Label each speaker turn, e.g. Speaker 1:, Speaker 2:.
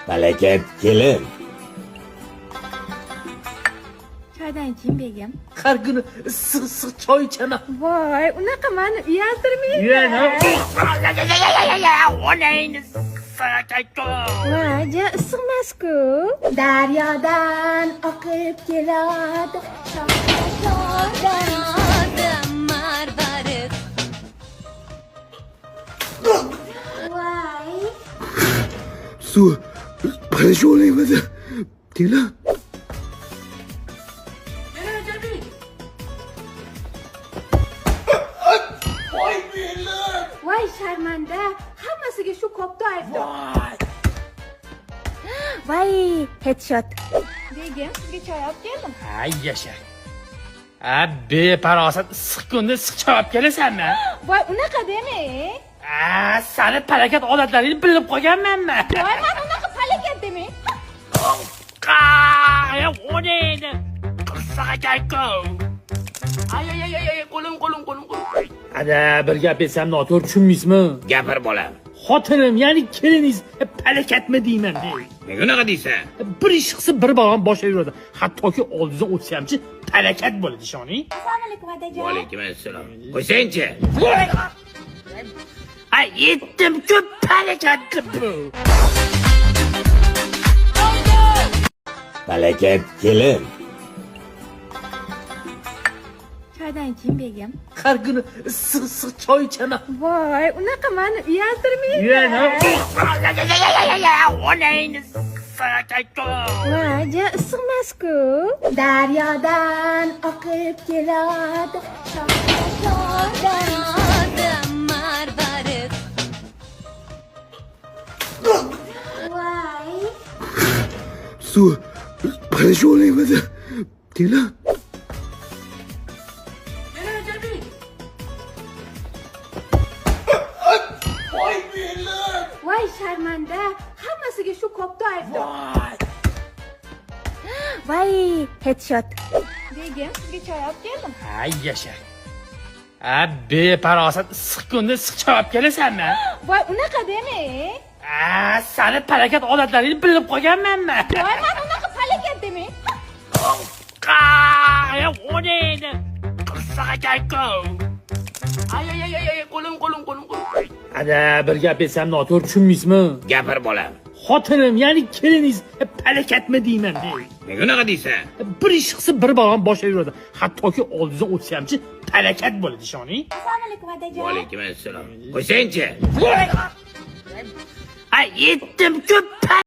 Speaker 1: Falakat kelin.
Speaker 2: Choydan keyin begim.
Speaker 3: Har kuni issiq choy ichaman.
Speaker 2: Voy, unaqa meni uyaltirmaydi. Voy, ja issiqmas-ku. Daryodan oqib keladi. Marvarid. Voy.
Speaker 1: Suv qarashib olayapti. Tela.
Speaker 2: Voy sharmanda, hammasiga shu kopda aybdor. Voy, headshot. Begim, sizga choy olib keldim.
Speaker 3: Ay yasha. Beparosat issiq kunda issiq choy olib kelasanmi?
Speaker 2: Voy, unaqa demang.
Speaker 3: Sani falokat odatlaringni bilib qolganmanmi?
Speaker 2: Voy, men unaqa falokat demang.
Speaker 3: O neydi? Qirsig'akayku. Ay, qo'lim. Ada bir gap aytsam noto'g'ri tushunmaysizmi?
Speaker 1: Gapir bolam.
Speaker 3: Xotinim, ya'ni keliningiz falokatmi deyman.
Speaker 1: Nega unaqa deysan?
Speaker 3: Bir ish qilsa bir balon boshlab yuradi. Hattoki oldingizdan o'tsa hamchi falokat bo'ladi, ishoning.
Speaker 2: Assalomu alaykum adajon.
Speaker 1: Va alaykum assalom. Qo'ysangchi.
Speaker 3: Ay, yetdim-ku falokatli bu.
Speaker 1: Falakat kelin.
Speaker 2: Choydan keyin begim.
Speaker 3: Har kuni issiq choy ichaman.
Speaker 2: Voy, unaqa meni uyaltirmaydi. Voy, ja issiqmas-ku. Daryodan oqib keladi. Marvarid. Voy.
Speaker 1: Suv qarashib olayapti. Tela.
Speaker 2: Voy sharmanda, hammasiga shu kopda aybdor. Voy, headshot. Begim, sizga choy olib keldim.
Speaker 3: Ay yasha. Beparosat issiq kunda issiq choy olib kelasanmi?
Speaker 2: Voy, unaqa demang.
Speaker 3: Sani falokat odatlaringni bilib qolganmanmi?
Speaker 2: Voy, men unaqa falokat demang.
Speaker 3: O neydi? Qirsig'akayku. Ay, qo'lim. Ada bir gap aytsam noto'g'ri tushunmaysizmi?
Speaker 1: Gapir bolam.
Speaker 3: Xotinim, ya'ni keliningiz falokatmi deyman.
Speaker 1: Nega unaqa deysan?
Speaker 3: Bir ish qilsa bir balon boshlab yuradi. Hattoki oldingizdan o'tsa hamchi falokat bo'ladi, ishoning.
Speaker 2: Assalomu alaykum adajon.
Speaker 1: Va alaykum assalom. Qo'ysangchi.
Speaker 3: Ay, yetdim-ku